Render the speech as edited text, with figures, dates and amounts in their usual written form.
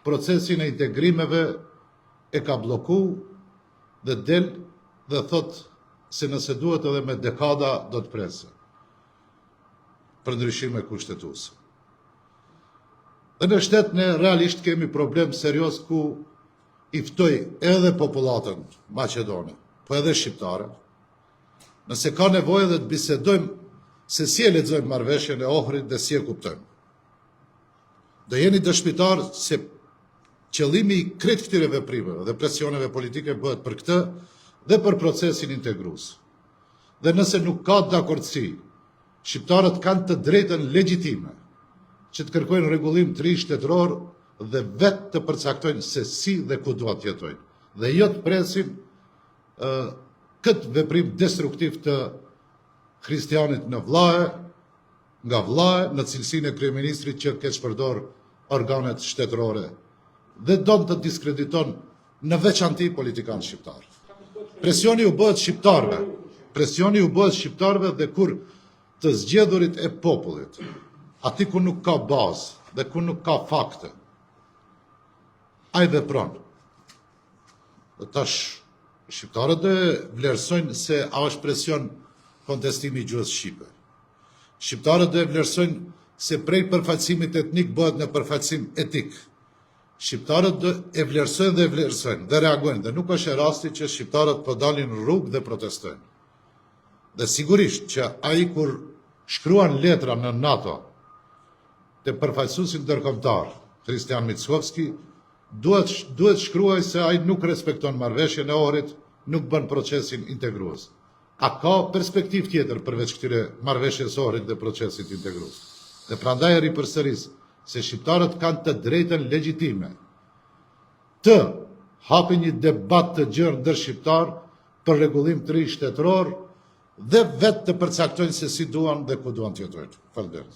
procesin e integrimeve e ka bloku dhe del dhe thot se nëse duhet edhe me dekada do të presë për ndryshime kushtetuese. Dhe në shtet ne realisht kemi problem serios ku i ftoj edhe popullatën maqedone, po edhe shqiptare, nëse ka nevojë dhe të bisedojmë se si e lexojmë marrëveshjen e Ohrit dhe si e kuptojmë. Do jeni dëshmitar se qëllimi i krejt këtyre veprimeve dhe presioneve politike bëhet për këtë dhe për procesin integrues. Dhe nëse nuk ka dakordsi, shqiptarët kanë të drejtën legjitime që të kërkojnë rregullim të ri shtetëror dhe vetë të përcaktojnë se si dhe ku duhet të jetojnë. Dhe jo të presin këtë veprim destruktiv të Kristianit në Vllahe, nga Vllahe në cilësinë e kryeministrit që keq përdor organet shtetërore dhe don të diskrediton në veçanti politikanë shqiptar. Presioni u bëhet shqiptarëve dhe kur të zgjedhurit e popullit, aty ku nuk ka bazë dhe ku nuk ka fakte, ai vepron. Dhe tash shqiptarët e vlerësojnë se a është presion kontestimi i gjuhës shqipe. Shqiptarët e vlerësojnë se prej përfaqësimit etnik bëhet në përfaqësim etik. Shqiptarët e vlerësojnë dhe reagojnë dhe nuk është e rasti që shqiptarët po dalin në rrugë dhe protestojnë. Dhe sigurisht që ai kur shkruan letra në NATO të përfaqësuesit ndërkombëtar, Kristian Mickovski, duhet shkruaj se ai nuk respekton marrëveshjen e Ohrit, nuk bën procesin integrues. A ka perspektivë tjetër përveç këtyre marrëveshjes së Ohrit dhe procesit integrues? Dhe prandaj e ripërsëris se shqiptarët kanë të drejtën legjitime të hapin një debat të gjerë ndër shqiptar për rregullim të ri shtetëror dhe vetë të përcaktojnë se si duan dhe ku duan të jetojnë. Falënderit.